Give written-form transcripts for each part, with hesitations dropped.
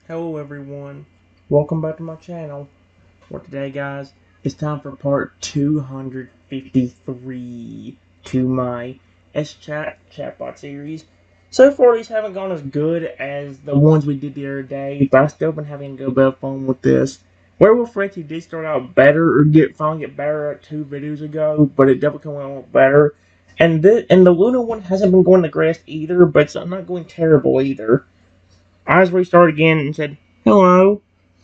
Hello everyone, welcome back to my channel. For today guys, it's time for part 253 to my SChat chatbot series. So far these haven't gone as good as the ones we did the other day, but I've still been having a good bit of fun with this. Werewolf Frenzy did start out better, or finally get better at 2 videos ago, but it definitely went a little better. And the Luna one hasn't been going the greatest either, but it's not going terrible either. Eyes restart again and said, "Hello."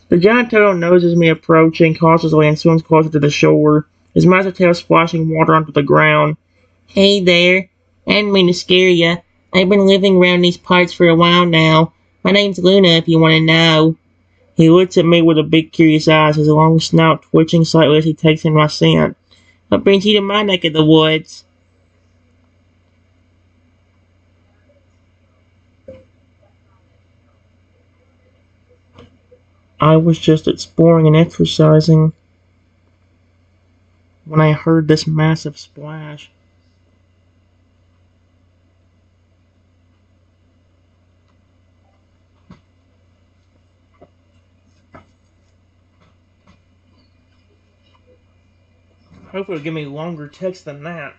The giant turtle noses me approaching cautiously and swims closer to the shore, his massive tail splashing water onto the ground. Hey there. I didn't mean to scare ya. I've been living around these parts for a while now. My name's Luna, if you want to know. He looks at me with a big curious eyes, his long snout twitching slightly as he takes in my scent. What brings you to my neck of the woods? I was just exploring and exercising when I heard this massive splash. Hopefully it'll give me longer text than that.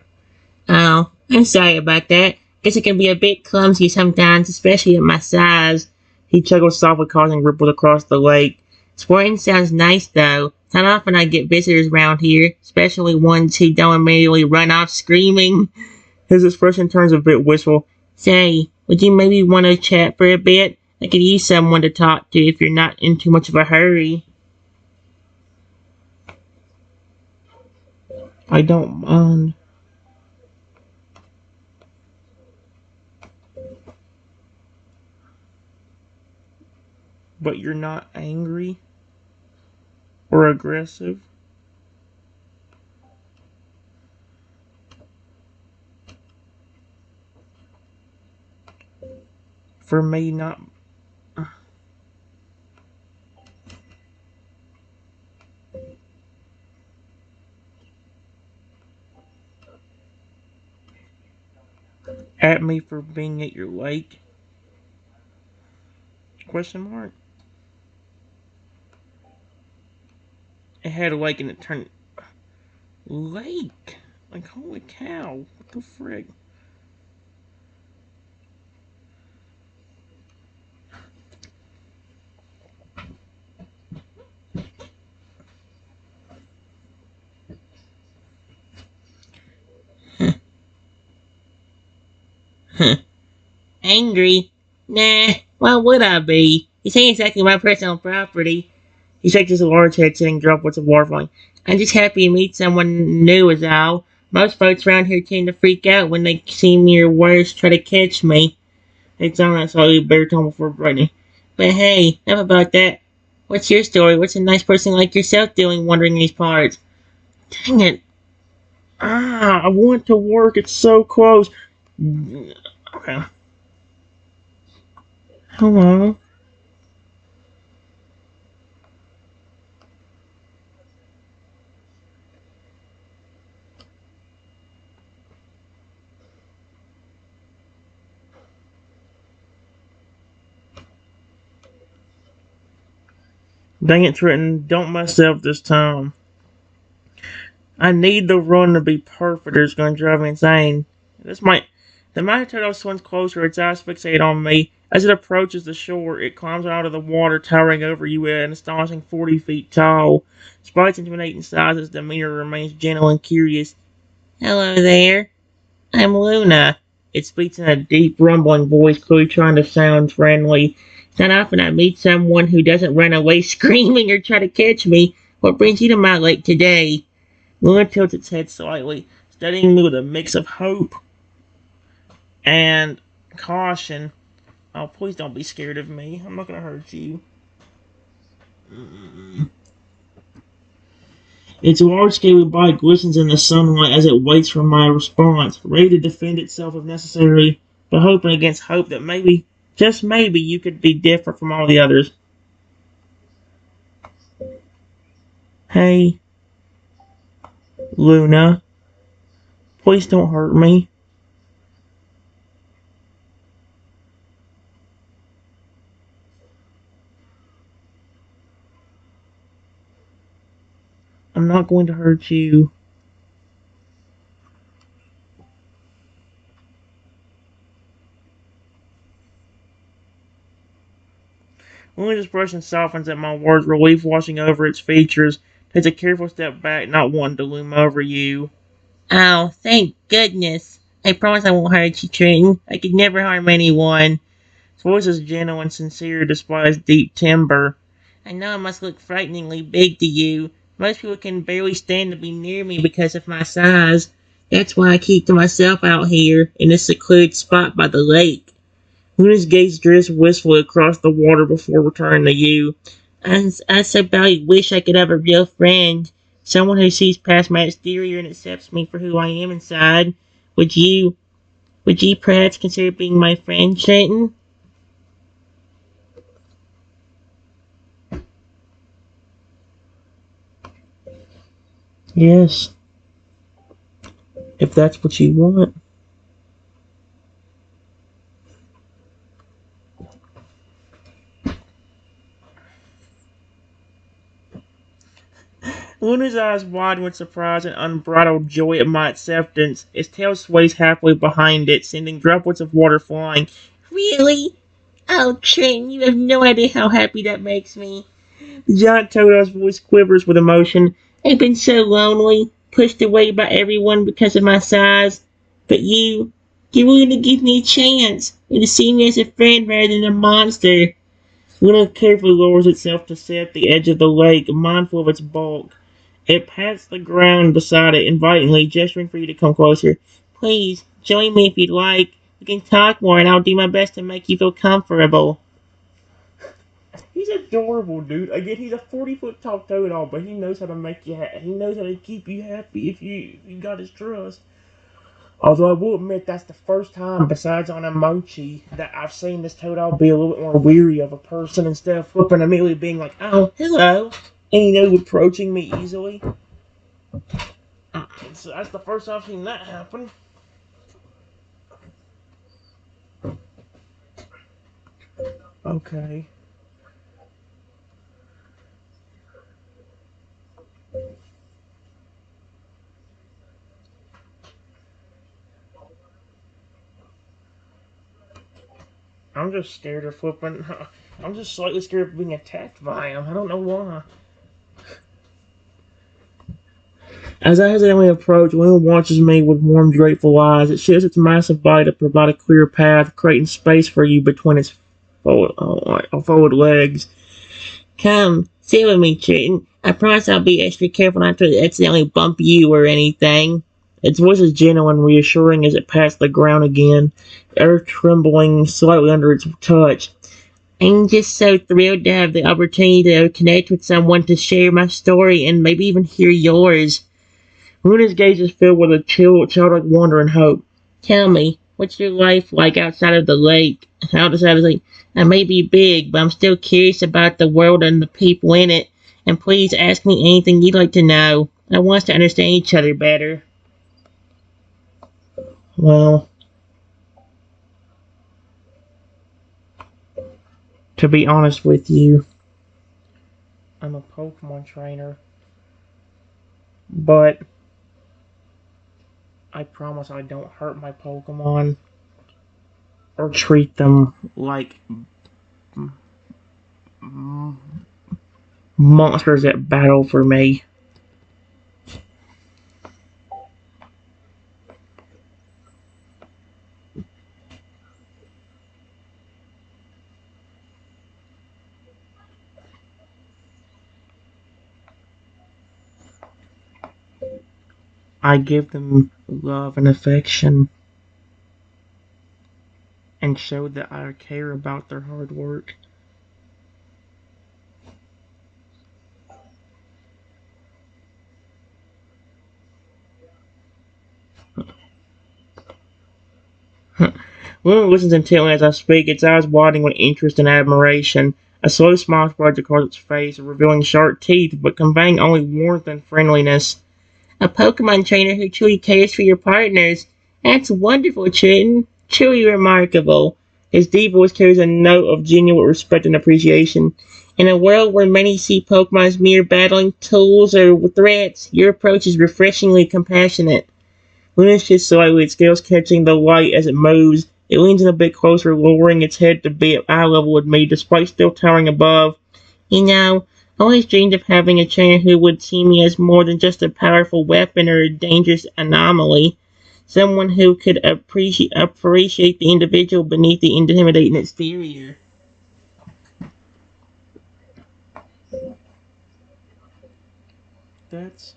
Oh, I'm sorry about that. Guess it can be a bit clumsy sometimes, especially at my size. He chuckled softly, causing ripples across the lake. Sporting sounds nice, though. Not often I get visitors around here, especially ones who don't immediately run off screaming. His expression turns a bit wistful. Say, would you maybe want to chat for a bit? I could use someone to talk to if you're not in too much of a hurry. I don't mind. But you're not angry or aggressive? For me, not. At me for being at your lake? Question mark. It had a lake and it turned lake. Like holy cow! What the frick? Angry? Nah. Why would I be? This ain't exactly my personal property. He shakes his large head, sitting drop with a warfling. I'm just happy to meet someone new, is all. Most folks around here tend to freak out when they see me or worse try to catch me. It's on that slightly baritone before brightening. But hey, enough about that. What's your story? What's a nice person like yourself doing wandering these parts? Dang it. I want to work. It's so close. Okay. Hello. Dang it, Trenton. Don't mess up this time. I need the run to be perfect or it's going to drive me insane. This might. The mighty turtle swims closer, its eyes fixated on me. As it approaches the shore, it climbs out of the water, towering over you at an astonishing 40 feet tall. Despite its intimidating size, its demeanor remains gentle and curious. Hello there. I'm Luna. It speaks in a deep, rumbling voice, clearly trying to sound friendly. It's not often I meet someone who doesn't run away screaming or try to catch me. What brings you to my lake today? Luna tilts its head slightly, studying me with a mix of hope and caution. Oh, please don't be scared of me. I'm not gonna hurt you. Its large scaly body glistens in the sunlight as it waits for my response, ready to defend itself if necessary, but hoping against hope that maybe, just maybe, you could be different from all the others. Hey, Luna, please don't hurt me. I'm not going to hurt you. When this brush softens at my words, relief washing over its features, takes a careful step back, not wanting to loom over you. Oh, thank goodness. I promise I won't hurt you, Trenton. I could never harm anyone. His voice is gentle and sincere despite its deep timbre. I know I must look frighteningly big to you. Most people can barely stand to be near me because of my size. That's why I keep to myself out here in this secluded spot by the lake. Luna's gaze drifts wistfully across the water before returning to you. I so badly wish I could have a real friend. Someone who sees past my exterior and accepts me for who I am inside. Would you, would you perhaps consider being my friend, Trenton? Yes, if that's what you want. Luna's eyes widen with surprise and unbridled joy at my acceptance. Its tail sways halfway behind it, sending droplets of water flying. Really? Oh, Trenton, you have no idea how happy that makes me. The giant Toto's voice quivers with emotion. I've been so lonely, pushed away by everyone because of my size. But you're willing to give me a chance, and to see me as a friend rather than a monster. Luna carefully lowers itself to sit at the edge of the lake, mindful of its bulk. It pats the ground beside it invitingly, gesturing for you to come closer. Please, join me if you'd like. We can talk more, and I'll do my best to make you feel comfortable. He's adorable, dude. Again, he's a 40-foot tall Totodile, but he knows how to make you happy. He knows how to keep you happy if you got his trust. Although I will admit that's the first time, besides on a mochi, that I've seen this Totodile be a little bit more weary of a person instead of flipping immediately being like, oh, hello, and approaching me easily. So that's the first time I've seen that happen. Okay. I'm just scared of flipping. I'm just slightly scared of being attacked by him. I don't know why. As I hesitantly approach, Luna watches me with warm, grateful eyes. It shifts its massive body to provide a clear path, creating space for you between its forward legs. Come, sit with me, Trenton. I promise I'll be extra careful not to accidentally bump you or anything. Its voice is gentle and reassuring as it pats the ground again, earth trembling slightly under its touch. I'm just so thrilled to have the opportunity to connect with someone to share my story and maybe even hear yours. Luna's gaze is filled with a childlike wonder and hope. Tell me, what's your life like outside of the lake? Outside of the lake? I may be big, but I'm still curious about the world and the people in it. And please ask me anything you'd like to know. I want us to understand each other better. Well, to be honest with you, I'm a Pokemon trainer. But I promise I don't hurt my Pokemon or treat them like monsters that battle for me. I give them love and affection and show that I care about their hard work. Luna listens intently as I speak, its eyes widening with interest and admiration. A slow smile spreads across its face, revealing sharp teeth, but conveying only warmth and friendliness. A Pokemon trainer who truly cares for your partners. That's wonderful, Trenton. Truly remarkable. His deep voice carries a note of genuine respect and appreciation. In a world where many see Pokemon as mere battling tools or threats, your approach is refreshingly compassionate. Luna shifts slightly, its scales catching the light as it moves. It leans in a bit closer, lowering its head to be at eye level with me, despite still towering above. You know, I always dreamed of having a trainer who would see me as more than just a powerful weapon or a dangerous anomaly. Someone who could appreciate the individual beneath the intimidating exterior. That's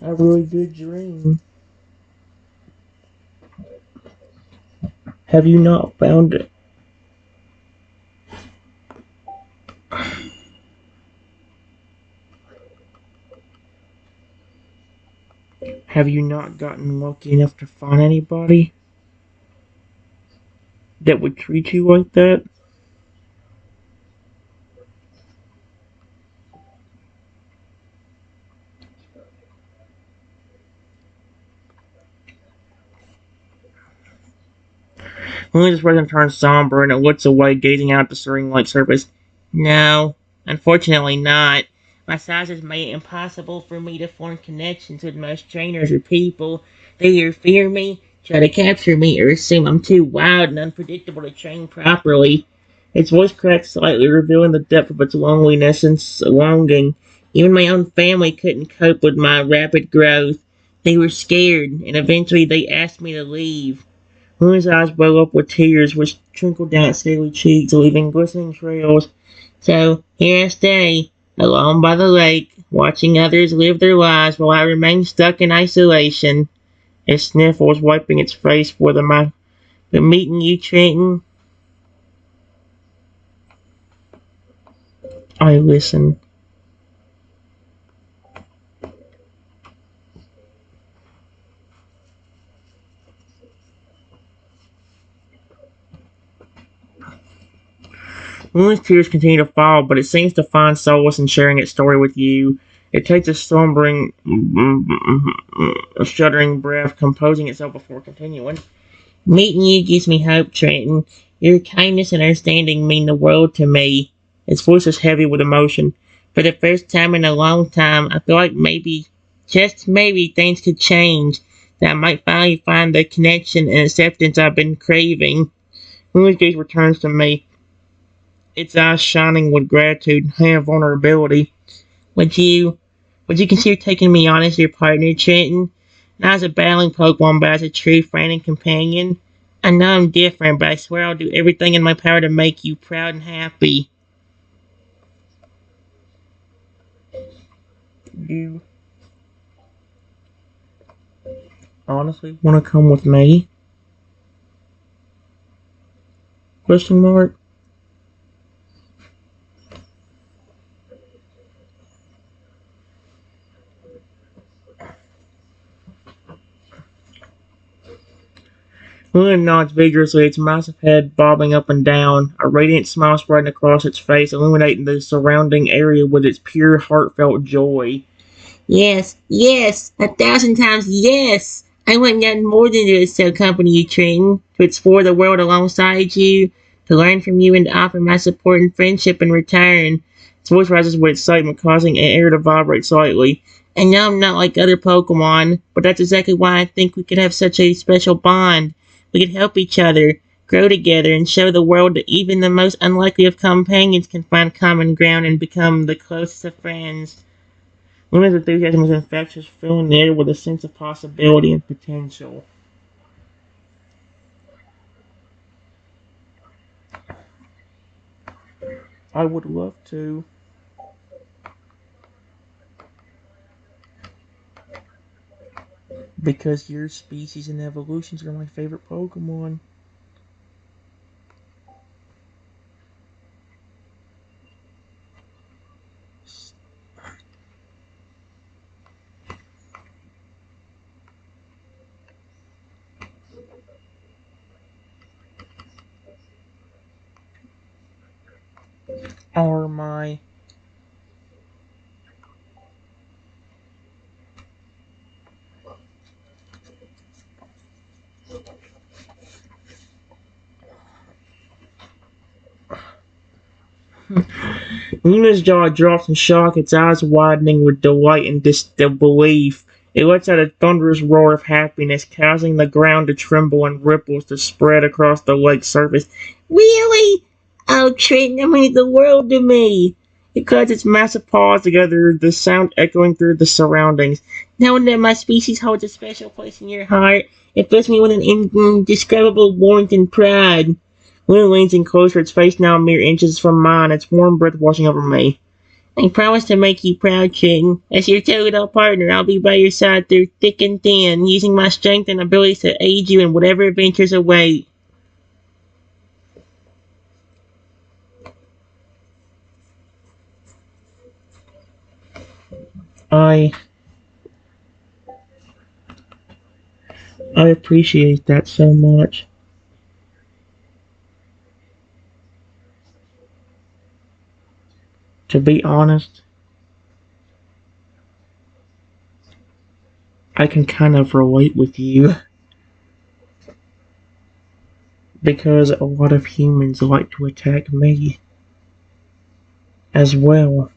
a really good dream. Have you not found it? Have you not gotten lucky enough to find anybody that would treat you like that? Lily's expression turns somber and it looks away, gazing out at the serene lake surface. No, unfortunately not. My size has made it impossible for me to form connections with most trainers or people. They either fear me, try to capture me, or assume I'm too wild and unpredictable to train properly. Its voice cracked slightly, revealing the depth of its loneliness and longing. Even my own family couldn't cope with my rapid growth. They were scared, and eventually they asked me to leave. Moon's eyes well up with tears which trickled down its scaly cheeks, leaving glistening trails. So here I stay, alone by the lake, watching others live their lives while I remain stuck in isolation. It sniffles, wiping its face for the meeting you, Trenton. I listen. Moon's tears continue to fall, but it seems to find solace in sharing its story with you. It takes a slumbering, a shuddering breath, composing itself before continuing. Meeting you gives me hope, Trenton. Your kindness and understanding mean the world to me. His voice is heavy with emotion. For the first time in a long time, I feel like maybe, just maybe, things could change. That I might finally find the connection and acceptance I've been craving. Moon's gaze returns to me, its eyes shining with gratitude and vulnerability. Would you, would you consider taking me on as your partner, Trenton? Not as a battling Pokemon, but as a true friend and companion? I know I'm different, but I swear I'll do everything in my power to make you proud and happy. You honestly want to come with me? Question mark. Moon nods vigorously, its massive head bobbing up and down, a radiant smile spreading across its face, illuminating the surrounding area with its pure, heartfelt joy. Yes, yes, 1,000 times yes. I want nothing more than to accompany you, Trenton, to explore the world alongside you, to learn from you, and to offer my support and friendship in return. His voice rises with excitement, causing an air to vibrate slightly. I know I'm not like other Pokemon, but that's exactly why I think we could have such a special bond. We could help each other, grow together, and show the world that even the most unlikely of companions can find common ground and become the closest of friends. Luna's enthusiasm was infectious, filling the air with a sense of possibility and potential. I would love to, because your species and evolutions are my favorite Pokemon. are my Luna's jaw drops in shock, its eyes widening with delight and disbelief. It lets out a thunderous roar of happiness, causing the ground to tremble and ripples to spread across the lake's surface. Really? Oh, Trenton, that means the world to me. It claps its massive paws together, the sound echoing through the surroundings. Knowing that my species holds a special place in your heart, it fills me with an indescribable warmth and pride. Luna leans in closer, its face now mere inches from mine, its warm breath washing over me. I promise to make you proud, Trenton. As your Totodile partner, I'll be by your side through thick and thin, using my strength and abilities to aid you in whatever adventures await. I I appreciate that so much. To be honest, I can kind of relate with you because a lot of humans like to attack me as well.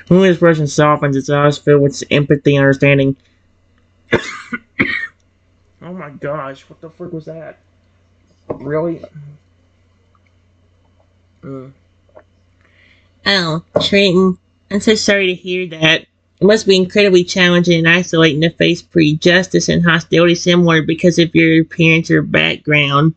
When his expression softens, its eyes fill with empathy and understanding. Oh my gosh, what the frick was that? Really? Mm. Oh, Trenton, I'm so sorry to hear that. It must be incredibly challenging and isolating to face prejudice and hostility similar because of your appearance or background.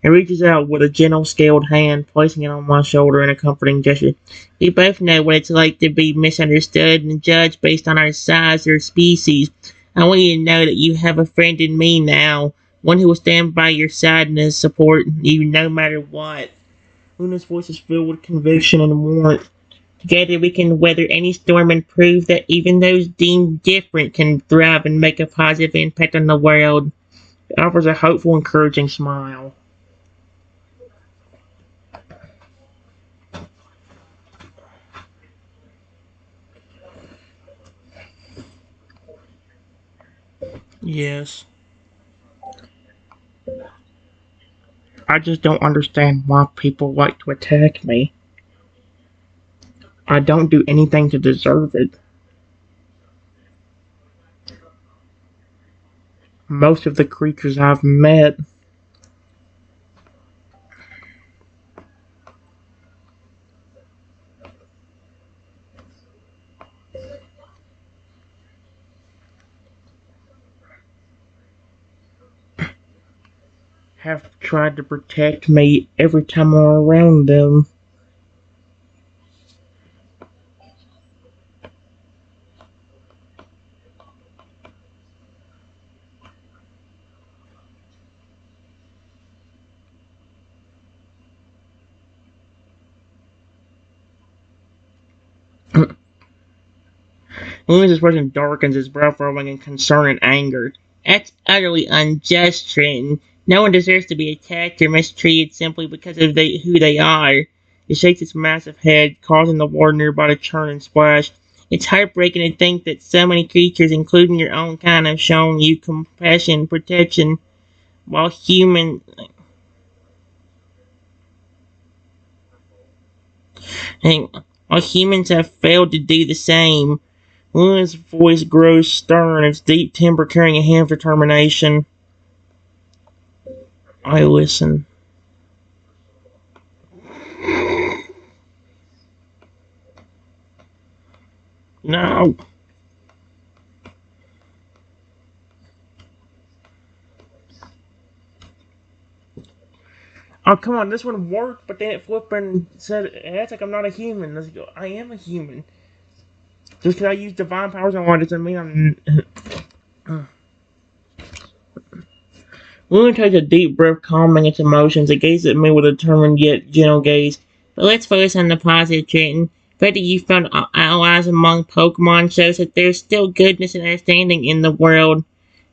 He reaches out with a gentle, scaled hand, placing it on my shoulder in a comforting gesture. We both know what it's like to be misunderstood and judged based on our size or species. I want you to know that you have a friend in me now, one who will stand by your side and support you no matter what. Luna's voice is filled with conviction and warmth. Together we can weather any storm and prove that even those deemed different can thrive and make a positive impact on the world. It offers a hopeful, encouraging smile. Yes. I just don't understand why people like to attack me. I don't do anything to deserve it. Most of the creatures I've met have tried to protect me every time I'm around them. Luna's expression darkens, his brow furrowing in concern and anger. That's utterly unjust, Trenton. No one deserves to be attacked or mistreated simply because of who they are. It shakes its massive head, causing the water nearby to churn and splash. It's heartbreaking to think that so many creatures, including your own kind, have shown you compassion and protection, while while humans have failed to do the same. Luna's voice grows stern, its deep timbre carrying a hint of determination. I listen. No. Oh, come on, this one worked, but then it flipped and said, it's like I'm not a human. Let's go, I am a human. Just because I use divine powers on one doesn't mean I'm. Luna takes a deep breath, calming its emotions. It gazes at me with a determined yet gentle gaze. But let's focus on the positive, Trenton. fact that you found allies among Pokemon shows that there's still goodness and understanding in the world.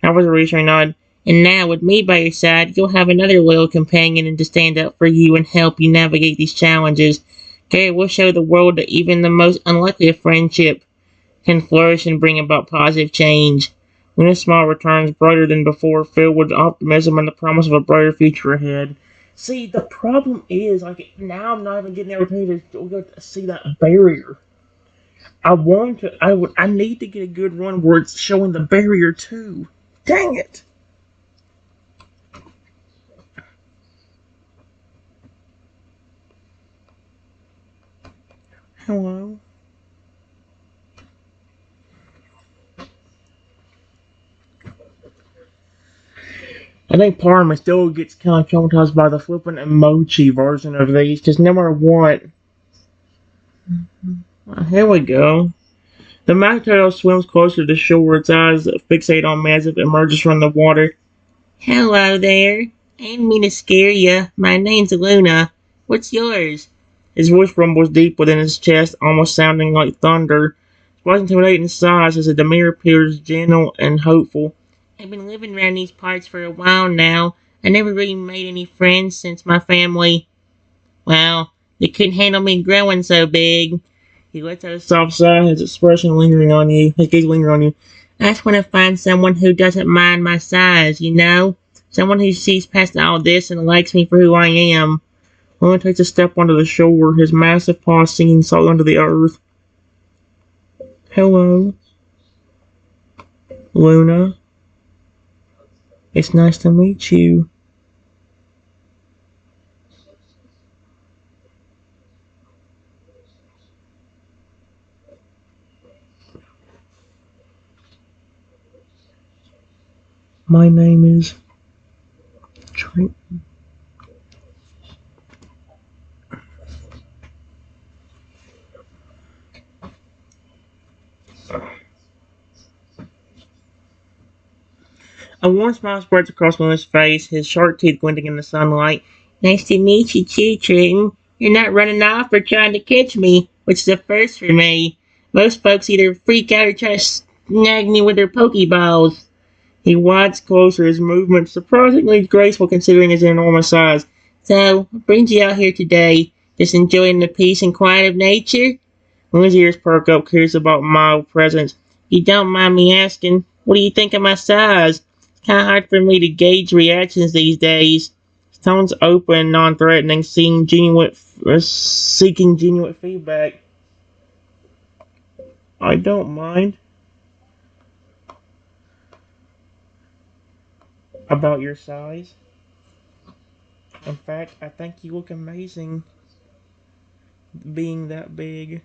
I was a reassuring nod. And now, with me by your side, you'll have another loyal companion and to stand up for you and help you navigate these challenges. Okay, we'll show the world that even the most unlikely of friendship can flourish and bring about positive change. When a smile returns brighter than before, filled with optimism and the promise of a brighter future ahead. See, the problem is, like, now I'm not even getting the opportunity to see that barrier. I need to get a good run where it's showing the barrier too. Dang it! Hello? I think part of me still gets kind of traumatized by the flipping emoji version of these, because no matter what. Here we go. The mock turtle swims closer to shore, its eyes fixate on me as if it emerges from the water. Hello there. I didn't mean to scare ya. My name's Luna. What's yours? His voice rumbles deep within his chest, almost sounding like thunder. Despite intimidating size, his demeanor appears gentle and hopeful. I've been living around these parts for a while now. I never really made any friends since my family, well, they couldn't handle me growing so big. He lets out a soft sigh, his expression lingering on you, his gaze lingering on you. I just want to find someone who doesn't mind my size, you know? Someone who sees past all this and likes me for who I am. Luna takes a step onto the shore, his massive paws sinking solid under the earth. Hello, Luna. It's nice to meet you. My name is Trent. A warm smile spreads across Luna's face, his sharp teeth glinting in the sunlight. Nice to meet you too, Trenton. You're not running off or trying to catch me, which is a first for me. Most folks either freak out or try to snag me with their Pokeballs. He wads closer, his movements surprisingly graceful considering his enormous size. So, what brings you out here today? Just enjoying the peace and quiet of nature? Luna's ears perk up, curious about my presence. You don't mind me asking, what do you think of my size? It's kind of hard for me to gauge reactions these days. His tone's open, non-threatening, seeking genuine feedback. I don't mind about your size. In fact, I think you look amazing being that big.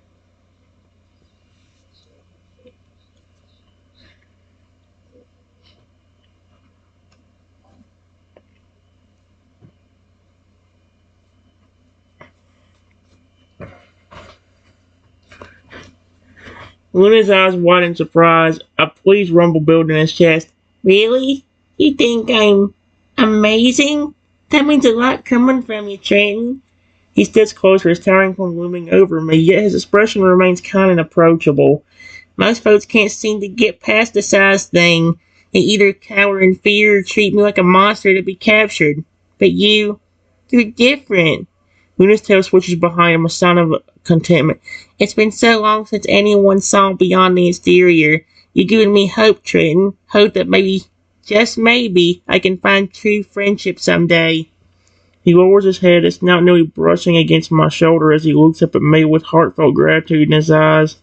Luna's eyes widen in surprise, a pleased rumble building in his chest. Really? You think I'm amazing? That means a lot coming from you, Trenton. He steps closer, his towering form looming over me, yet his expression remains kind and approachable. Most folks can't seem to get past the size thing. They either cower in fear or treat me like a monster to be captured. But you're different. Luna's tail switches behind him, a sign of contentment. It's been so long since anyone saw beyond the exterior. You're giving me hope, Trenton. Hope that maybe, just maybe, I can find true friendship someday. He lowers his head, his snout nearly brushing against my shoulder as he looks up at me with heartfelt gratitude in his eyes.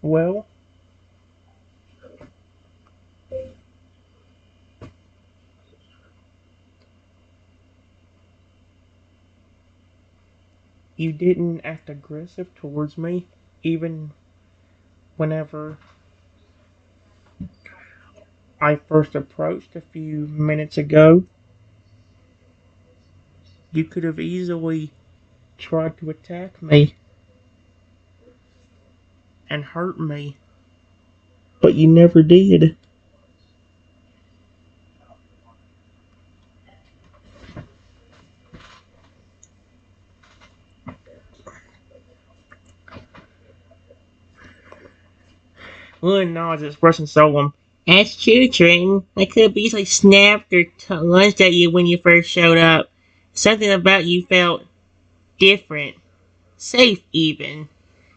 Well, you didn't act aggressive towards me, even whenever I first approached a few minutes ago. You could have easily tried to attack me and hurt me, but you never did. Luna nods, expressing solemn. That's true, Trenton. I could have easily snapped or lunged at you when you first showed up. Something about you felt different. Safe, even.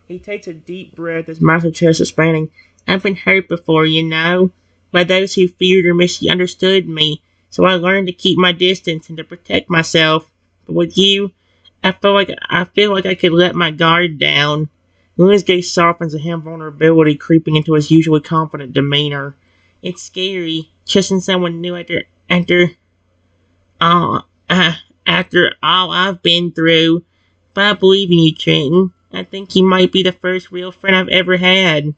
He takes a deep breath, his massive chest expanding. I've been hurt before, you know, by those who feared or misunderstood me, so I learned to keep my distance and to protect myself. But with you, I feel like I could let my guard down. Luna's gaze softens a him vulnerability creeping into his usually confident demeanor. It's scary, trusting someone new all uh, after all I've been through. But I believe in you, Trenton. I think you might be the first real friend I've ever had.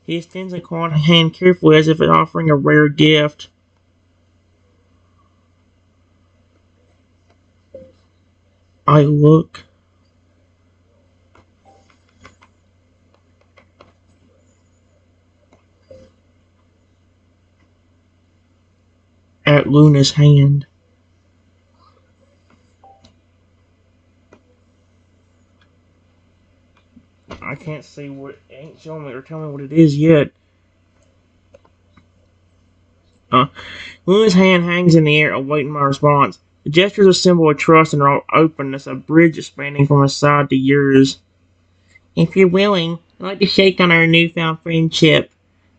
He extends a cold hand carefully as if offering a rare gift. I look at Luna's hand. I can't see what, ain't showing me or telling me what it is yet. Luna's hand hangs in the air, awaiting my response. The gesture is a symbol of trust and openness, a bridge expanding from his side to yours. If you're willing, I'd like to shake on our newfound friendship,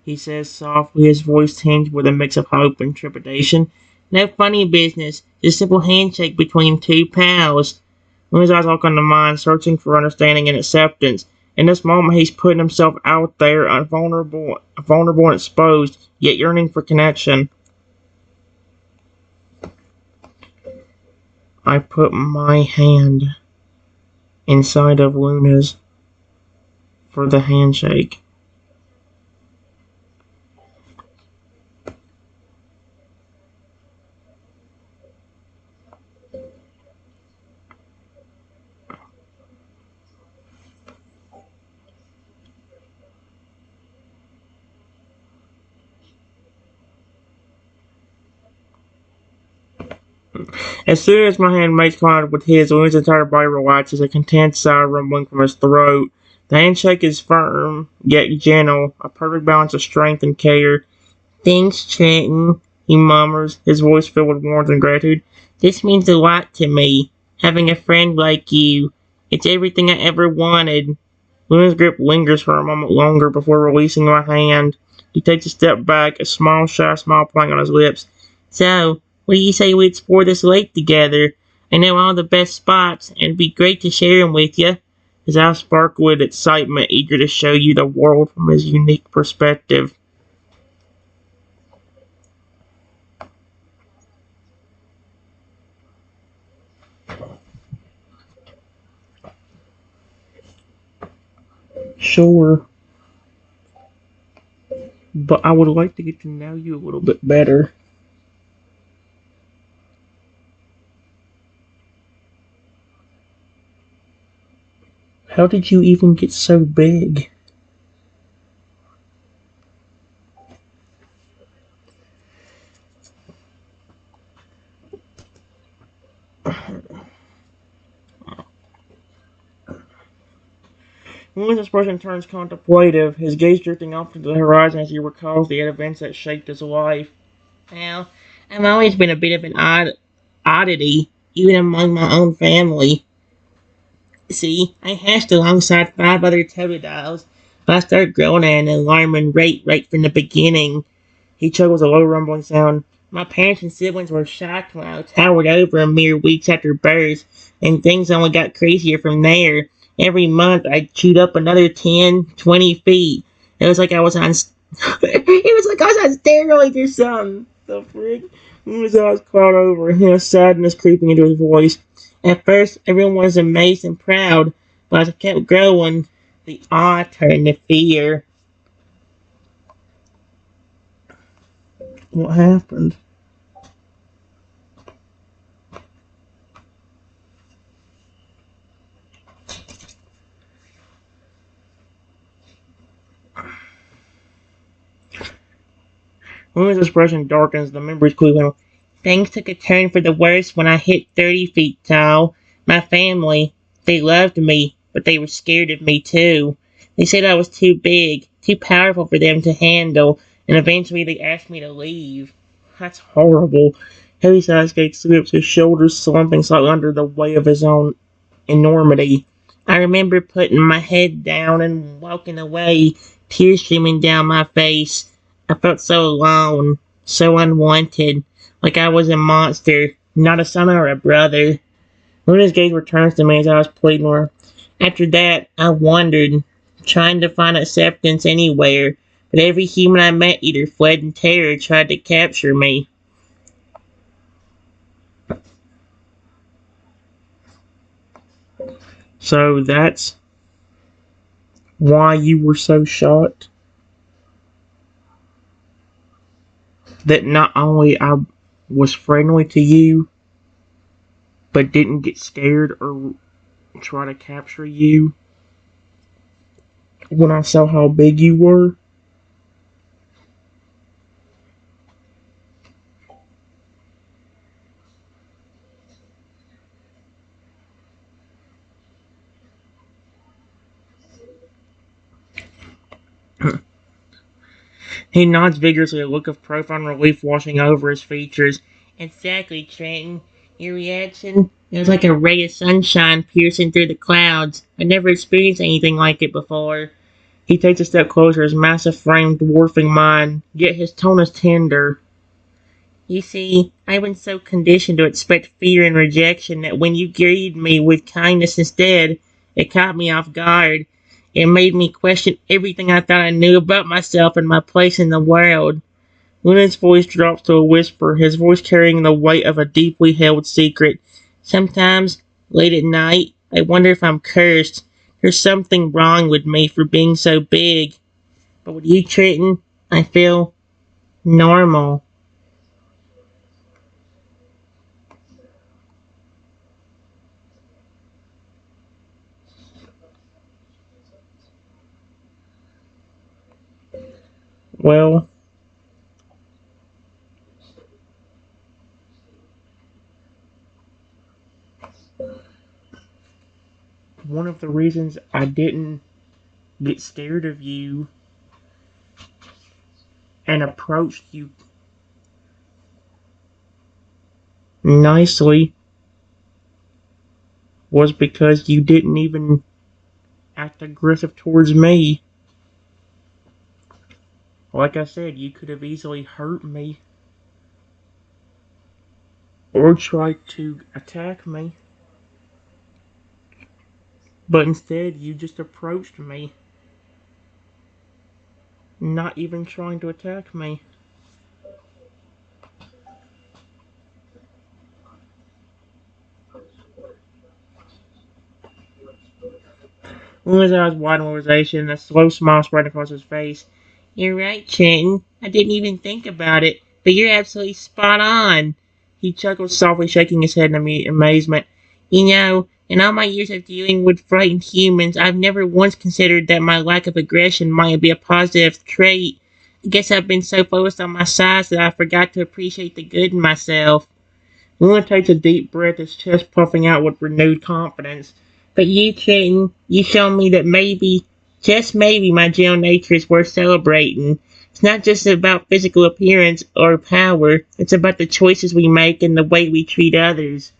he says softly, his voice tinged with a mix of hope and trepidation. No funny business, just a simple handshake between two pals. Luna's eyes lock onto mine, searching for understanding and acceptance. In this moment, he's putting himself out there, vulnerable and exposed, yet yearning for connection. I put my hand inside of Luna's for the handshake. As soon as my hand makes contact with his, Luna's entire body relaxes, a content sigh rumbling from his throat. The handshake is firm, yet gentle, a perfect balance of strength and care. Thanks, Trenton, he murmurs, his voice filled with warmth and gratitude. This means a lot to me, having a friend like you. It's everything I ever wanted. Luna's grip lingers for a moment longer before releasing my hand. He takes a step back, a small, shy smile playing on his lips. So, what do you say we explore this lake together? I know all the best spots, and it'd be great to share them with you. His eyes sparkle with excitement, eager to show you the world from his unique perspective. Sure, but I would like to get to know you a little bit better. How did you even get so big? When this person turns contemplative, his gaze drifting off to the horizon as he recalls the events that shaped his life. Well, I've always been a bit of an oddity, even among my own family. See, I hatched alongside 5 other Totodiles, but I started growing at an alarming rate right from the beginning. He chuckles a low rumbling sound. My parents and siblings were shocked when I towered over them mere weeks after birth, and things only got crazier from there. Every month I chewed up another 10, 20 feet. It was like I was on steroids or something. The frick? His eyes cloud over, and sadness creeping into his voice. At first, everyone was amazed and proud, but as I kept growing, the awe turned to fear. What happened? Luna's expression darkens, the memories clear. Things took a turn for the worse when I hit 30 feet tall. My family, they loved me, but they were scared of me too. They said I was too big, too powerful for them to handle, and eventually they asked me to leave. That's horrible. Heavy-sized Gate slips, his shoulders slumping slightly under the weight of his own enormity. I remember putting my head down and walking away, tears streaming down my face. I felt so alone, so unwanted, like I was a monster, not a son or a brother. Luna's gaze returns to me as I was pleading her. After that, I wandered, trying to find acceptance anywhere, but every human I met either fled in terror or tried to capture me. So that's why you were so shocked? That not only I was friendly to you, but didn't get scared or try to capture you when I saw how big you were? He nods vigorously, a look of profound relief washing over his features. Exactly, Trenton. Your reaction? It was like a ray of sunshine piercing through the clouds. I'd never experienced anything like it before. He takes a step closer, his massive frame dwarfing mine, yet his tone is tender. You see, I've been so conditioned to expect fear and rejection that when you greeted me with kindness instead, it caught me off guard. It made me question everything I thought I knew about myself and my place in the world. Lunan's voice drops to a whisper, his voice carrying the weight of a deeply held secret. Sometimes, late at night, I wonder if I'm cursed. There's something wrong with me for being so big. But with you, Trenton, I feel normal. Well, one of the reasons I didn't get scared of you and approached you nicely was because you didn't even act aggressive towards me. Like I said, you could have easily hurt me or tried to attack me, but instead you just approached me, not even trying to attack me. His eyes wide in realization and a slow smile spread across his face. You're right, Trenton. I didn't even think about it, but you're absolutely spot on. He chuckled softly, shaking his head in amazement. You know, in all my years of dealing with frightened humans, I've never once considered that my lack of aggression might be a positive trait. I guess I've been so focused on my size that I forgot to appreciate the good in myself. Luna takes a deep breath, his chest puffing out with renewed confidence. But you, Trenton, you show me that maybe, just maybe, my gentle nature is worth celebrating. It's not just about physical appearance or power, it's about the choices we make and the way we treat others.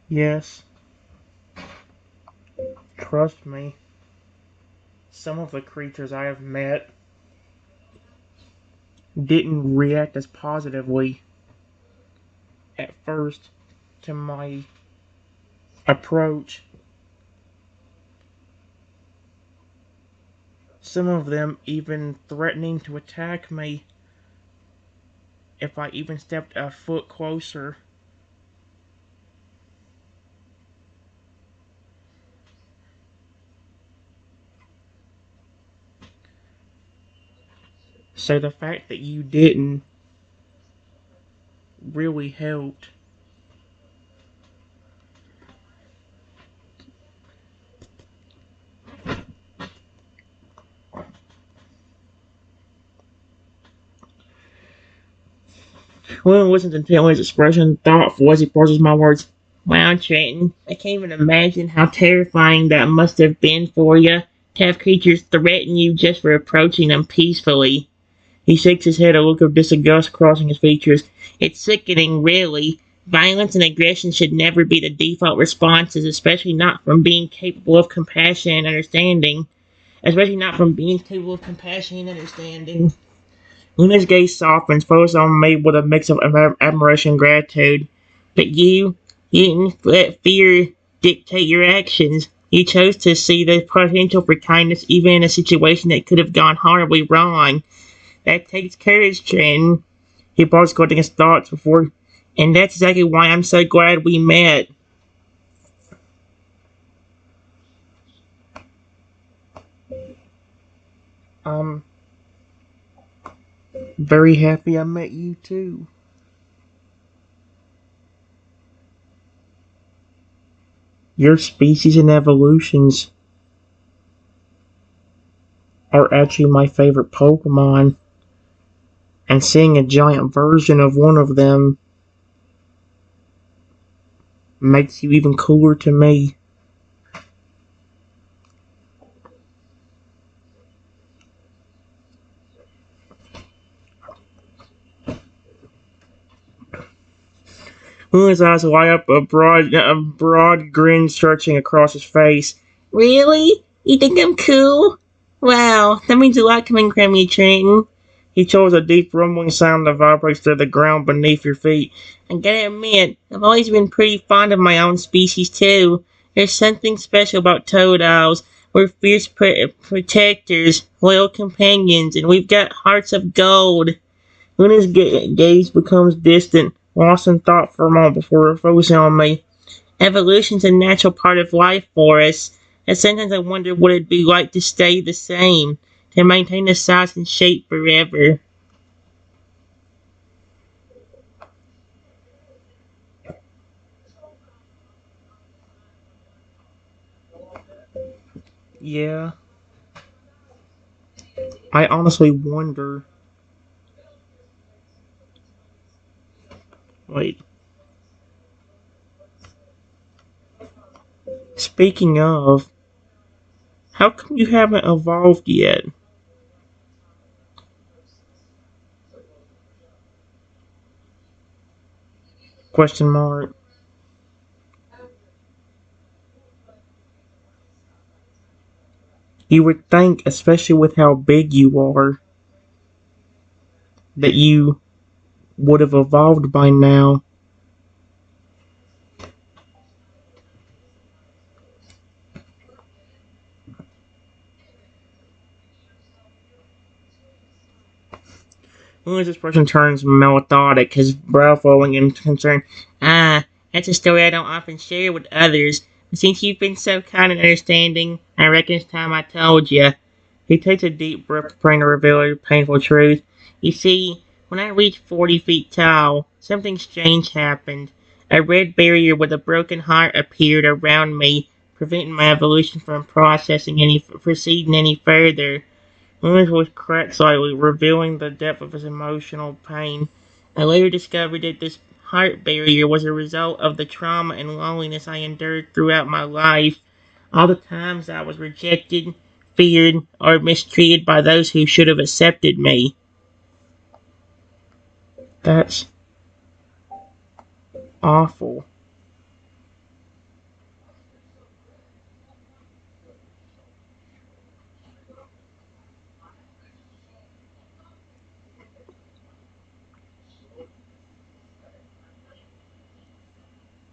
Yes, trust me. Some of the creatures I have met didn't react as positively at first to my approach. Some of them even threatening to attack me if I even stepped a foot closer. So the fact that you didn't really helped. William listens intently, his expression thoughtful as he parses my words. Wow, Trenton, I can't even imagine how terrifying that must have been for you, to have creatures threaten you just for approaching them peacefully. He shakes his head, a look of disgust crossing his features. It's sickening, really. Violence and aggression should never be the default responses, especially not from being capable of compassion and understanding. Especially not from being capable of compassion and understanding. Luna's gaze softens, focused on me with a mix of admiration and gratitude. But you didn't let fear dictate your actions. You chose to see the potential for kindness even in a situation that could have gone horribly wrong. That takes courage, Trenton. He paused, collecting his thoughts before. And that's exactly why I'm so glad we met. I'm very happy I met you too. Your species and evolutions are actually my favorite Pokemon, and seeing a giant version of one of them makes you even cooler to me. Luna's eyes light up, a broad grin stretching across his face. Really? You think I'm cool? Wow, that means a lot coming from you, Trenton. He chose a deep rumbling sound that vibrates through the ground beneath your feet. I gotta admit, I've always been pretty fond of my own species too. There's something special about Totodiles. We're fierce protectors, loyal companions, and we've got hearts of gold. Luna's gaze becomes distant, lost in thought for a moment before focusing on me. Evolution's a natural part of life for us, and sometimes I wonder what it'd be like to stay the same, to maintain the size and shape forever. Yeah, I honestly wonder. Wait, speaking of, how come you haven't evolved yet? Question mark. You would think, especially with how big you are, that you would have evolved by now. As this person turns melancholic, his brow furrowing in concern. Ah, that's a story I don't often share with others. But since you've been so kind and understanding, I reckon it's time I told you. He takes a deep breath, preparing to reveal a painful truth. You see, when I reached 40 feet tall, something strange happened. A red barrier with a broken heart appeared around me, preventing my evolution from proceeding any further. His voice cracked slightly, revealing the depth of his emotional pain. I later discovered that this heart barrier was a result of the trauma and loneliness I endured throughout my life. All the times I was rejected, feared, or mistreated by those who should have accepted me. That's awful.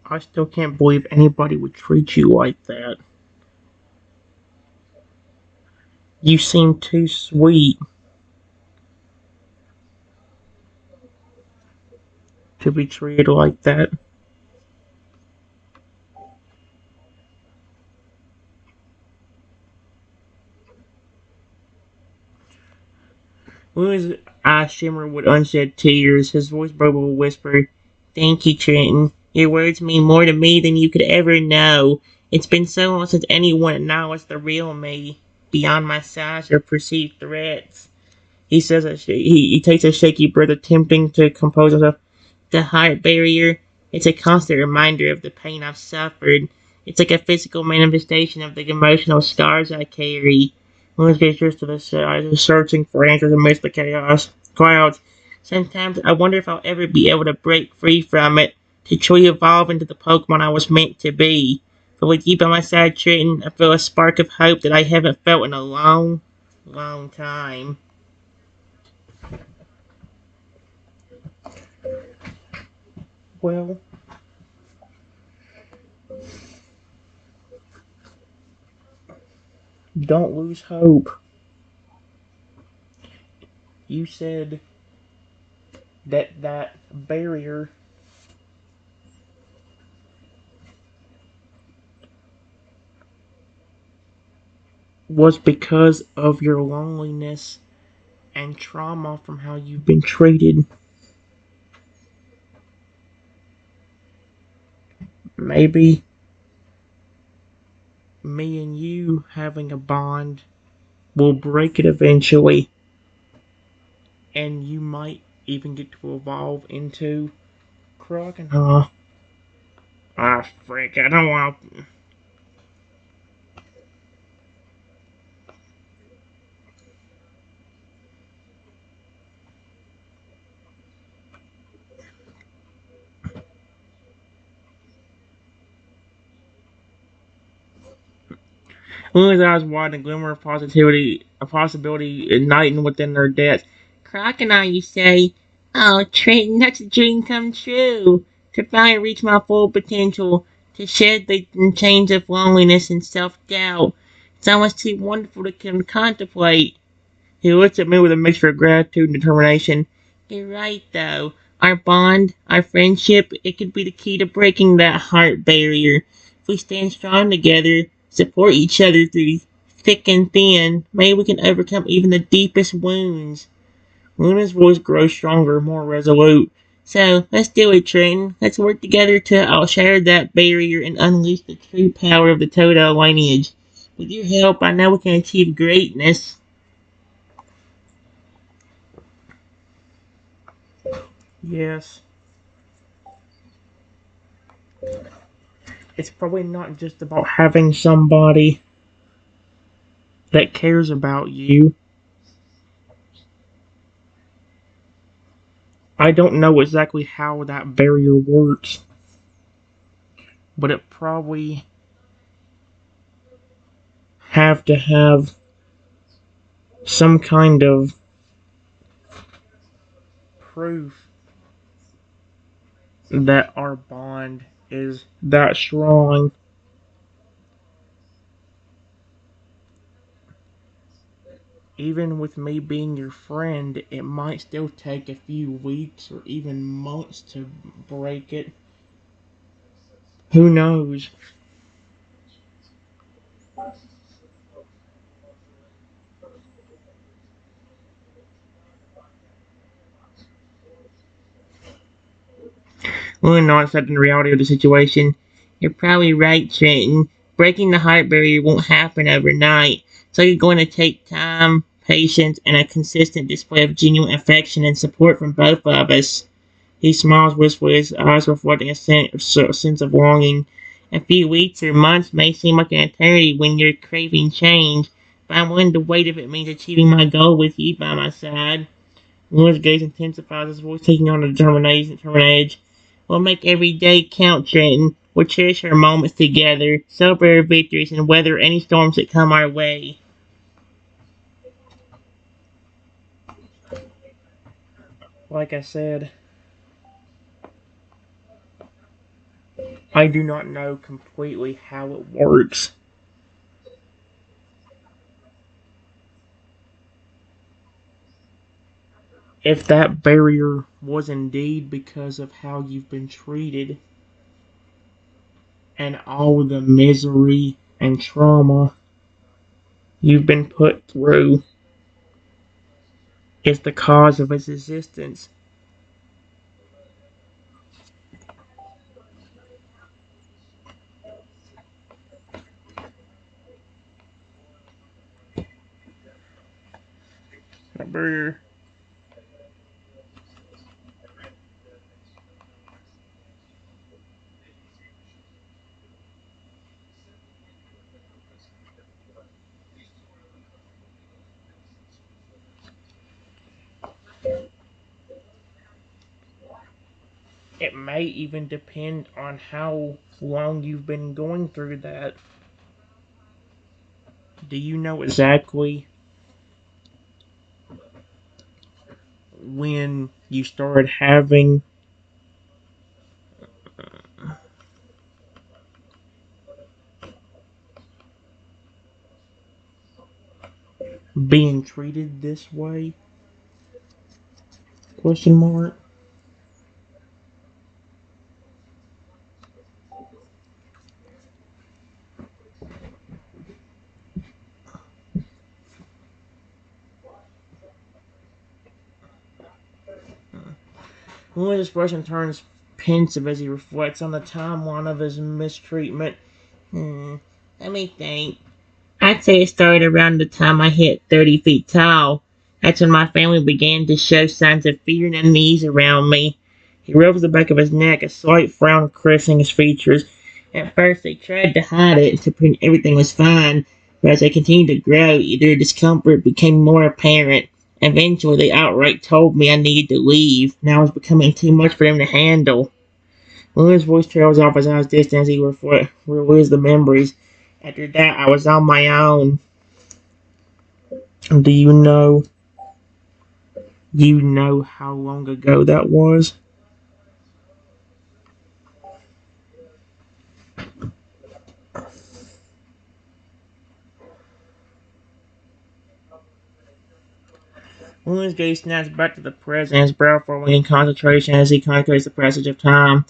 I still can't believe anybody would treat you like that. You seem too sweet to be treated like that. Will's eyes shimmered with unshed tears. His voice broke with a whisper. Thank you, Trenton. Your words mean more to me than you could ever know. It's been so long since anyone acknowledged the real me, beyond my size or perceived threats. He says he takes a shaky breath, attempting to compose himself. The heart barrier, it's a constant reminder of the pain I've suffered. It's like a physical manifestation of the emotional scars I carry. One gets used to the size of searching for answers amidst the chaos clouds. Sometimes I wonder if I'll ever be able to break free from it, to truly evolve into the Pokemon I was meant to be. But with you by my side, Trenton, I feel a spark of hope that I haven't felt in a long, long time. Well, don't lose hope. You said that barrier was because of your loneliness and trauma from how you've been treated. Maybe me and you having a bond will break it eventually, and you might even get to evolve into Crocodile. Ah, frick, I don't want. Moon's eyes widen, a glimmer of positivity, a possibility igniting within their depths. Crocodile, you say? Oh, Trenton, that's a dream come true. To finally reach my full potential, to shed the chains of loneliness and self-doubt. It's almost too wonderful to contemplate. He looks at me with a mixture of gratitude and determination. You're right, though. Our bond, our friendship, it could be the key to breaking that heart barrier. If we stand strong together, support each other through thick and thin, maybe we can overcome even the deepest wounds. Luna's voice grows stronger, more resolute. So, let's do it, Trenton. Let's work together to outshatter that barrier and unleash the true power of the Totodile lineage. With your help, I know we can achieve greatness. Yes. It's probably not just about having somebody that cares about you. I don't know exactly how that barrier works, but it probably have to have some kind of proof that our bond is that strong. Even with me being your friend, it might still take a few weeks or even months to break it. Who knows? Well, not accepting the reality of the situation. You're probably right, Trenton. Breaking the heart barrier won't happen overnight, so you're going to take time, patience, and a consistent display of genuine affection and support from both of us. He smiles wistfully, his eyes reflecting a sense of longing. A few weeks or months may seem like an eternity when you're craving change, but I'm willing to wait if it means achieving my goal with you by my side. Laura's gaze intensifies, his voice taking on a determination, edge. We'll make every day count, Trenton. We'll cherish our moments together, celebrate our victories, and weather any storms that come our way. Like I said, I do not know completely how it works. If that barrier was indeed because of how you've been treated and all the misery and trauma you've been put through is the cause of its existence. That barrier It may even depend on how long you've been going through that. Do you know exactly when you started having being treated this way? Question mark. When this person turns pensive as he reflects on the timeline of his mistreatment. Hmm. Let me think. I'd say it started around the time I hit 30 feet tall. That's when my family began to show signs of fear and unease around me. He rubs the back of his neck, a slight frown caressing his features. At first, they tried to hide it to pretend everything was fine, but as I continued to grow, their discomfort became more apparent. Eventually, they outright told me I needed to leave. Now it was becoming too much for them to handle. William's voice trails off as eyes distant as he relieves the memories. After that, I was on my own. Do you know how long ago that was? William's gaze snaps back to the present, his brow furrowing in concentration as he contemplates the passage of time.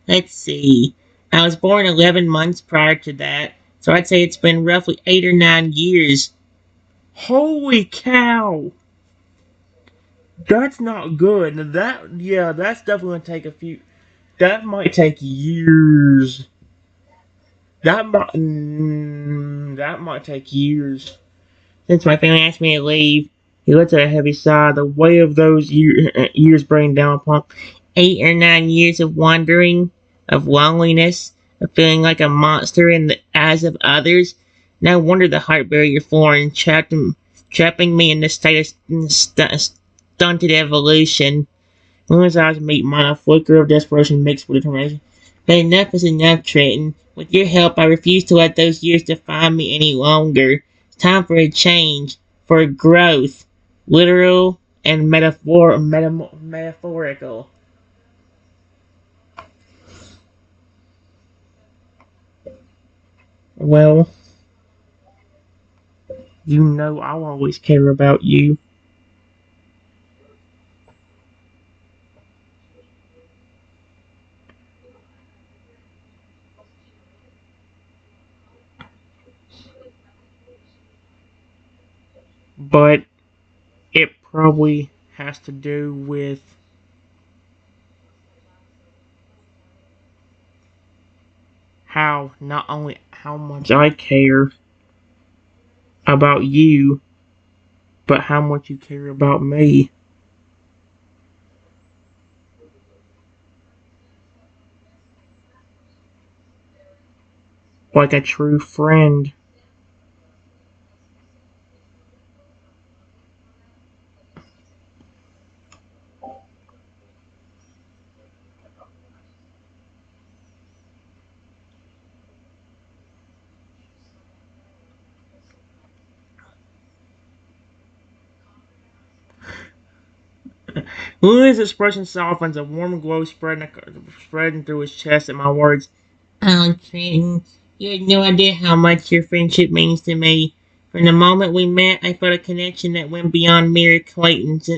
Let's see. I was born 11 months prior to that, so I'd say it's been roughly 8 or 9 years. Holy cow! That's not good. That's definitely gonna take a few. That might take years. That might take years. Since my family asked me to leave, he lets out a heavy sigh. The weight of those years bring down upon 8 or 9 years of wandering, of loneliness, of feeling like a monster in the eyes of others. No wonder the heart barrier formed, trapping me in this state of stunted evolution. When his eyes meet mine, a flicker of desperation mixed with determination. But enough is enough, Trenton. With your help, I refuse to let those years define me any longer. It's time for a change, for a growth, literal and metaphorical. Well, you know I'll always care about you, but it probably has to do with how not only how much I care about you, but how much you care about me, like a true friend. Lily's expression softens, a warm glow spreading through his chest at my words. Oh, Trenton, you had no idea how much your friendship means to me. From the moment we met, I felt a connection that went beyond mere acquaintance.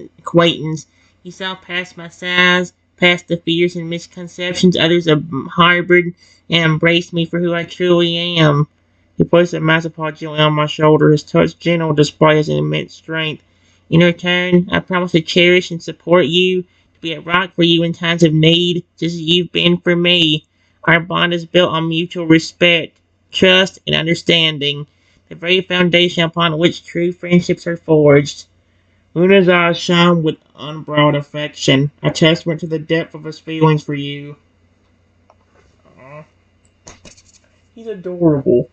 You saw past my size, past the fears and misconceptions others have harbored, and embraced me for who I truly am. He placed a massive paw gently on my shoulder, his touch gentle despite his immense strength. In return, I promise to cherish and support you, to be a rock for you in times of need, just as you've been for me. Our bond is built on mutual respect, trust, and understanding, the very foundation upon which true friendships are forged. Luna's eyes shine with unbridled affection, a testament to the depth of his feelings for you. Aw, he's adorable.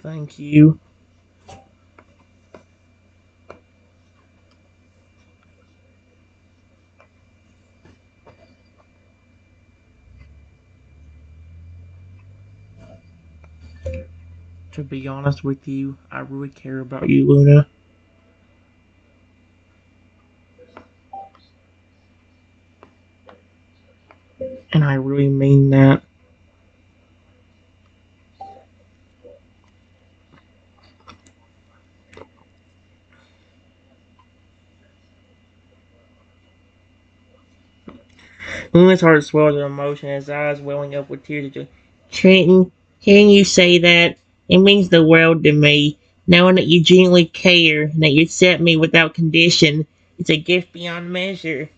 thank you. To be honest with you, I really care about you, Luna. And I really mean that. Luna's heart swelled with emotion, his eyes welling up with tears of joy. Trenton, hearing you say that, it means the world to me. Knowing that you genuinely care and that you accept me without condition, it's a gift beyond measure.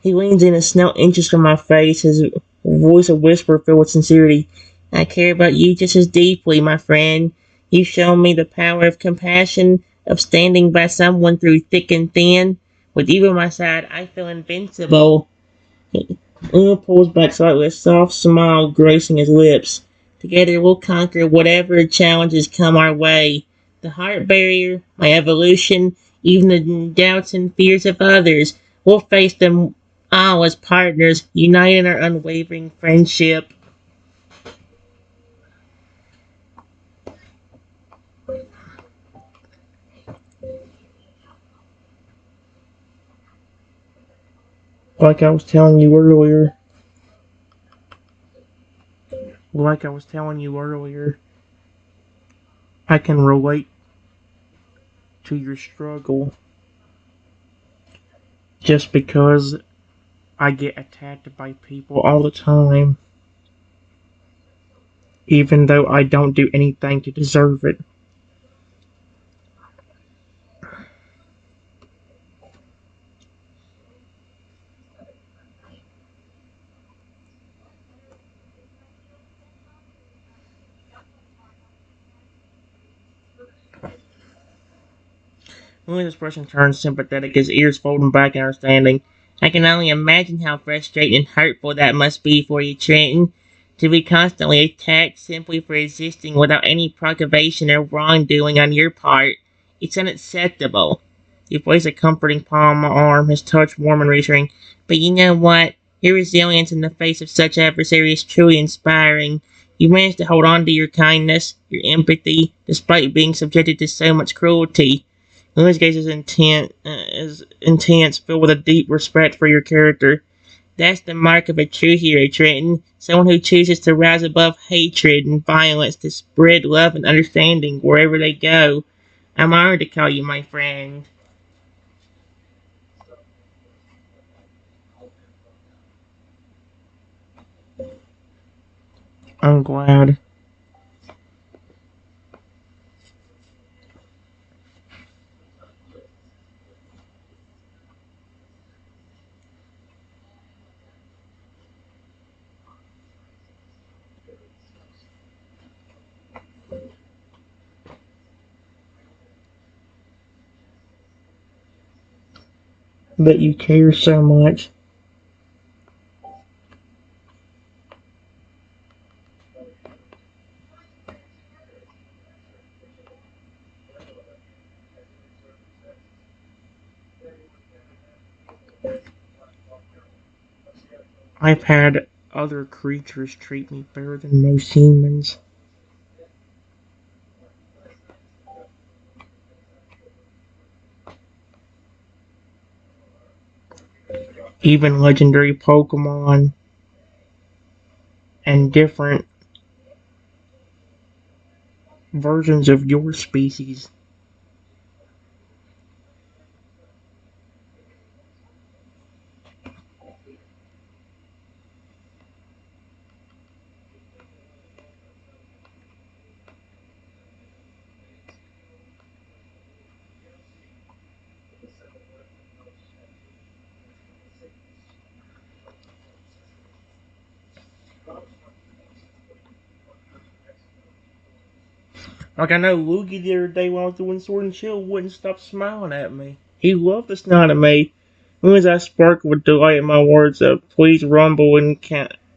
He leans in and snout inches from my face, his voice a whisper filled with sincerity. I care about you just as deeply, my friend. You've shown me the power of compassion, of standing by someone through thick and thin. With you on my side, I feel invincible. Una pulls back slightly, a soft smile gracing his lips. Together we'll conquer whatever challenges come our way. The heart barrier, my evolution, even the doubts and fears of others. We'll face them all as partners, united in our unwavering friendship. Like I was telling you earlier, like I was telling you earlier, I can relate to your struggle just because I get attacked by people all the time, even though I don't do anything to deserve it. When this person turns sympathetic, his ears folding back in understanding. I can only imagine how frustrating and hurtful that must be for you, Trenton. To be constantly attacked simply for existing without any provocation or wrongdoing on your part. It's unacceptable. He placed a comforting palm on my arm, his touch warm and reassuring. But you know what? Your resilience in the face of such adversity is truly inspiring. You managed to hold on to your kindness, your empathy, despite being subjected to so much cruelty. Luna's gaze is intense, filled with a deep respect for your character. That's the mark of a true hero, Trenton. Someone who chooses to rise above hatred and violence to spread love and understanding wherever they go. I'm honored to call you my friend. I'm glad. That you care so much. I've had other creatures treat me better than most humans. Even legendary Pokemon and different versions of your species. Like I know Luigi the other day when I was doing Sword and Shield wouldn't stop smiling at me. He loved to snot at me. As soon as I sparkled with delight at my words of please rumble and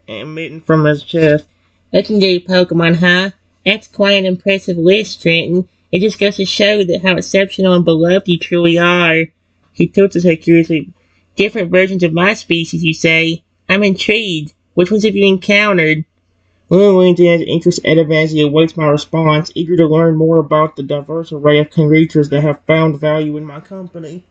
emitting from his chest. Legendary Pokemon, huh? That's quite an impressive list, Trenton. It just goes to show that how exceptional and beloved you truly are. He tilts his head curiously. Different versions of my species, you say? I'm intrigued. Which ones have you encountered? Lily leans in as interest as he awaits my response, eager to learn more about the diverse array of creatures that have found value in my company.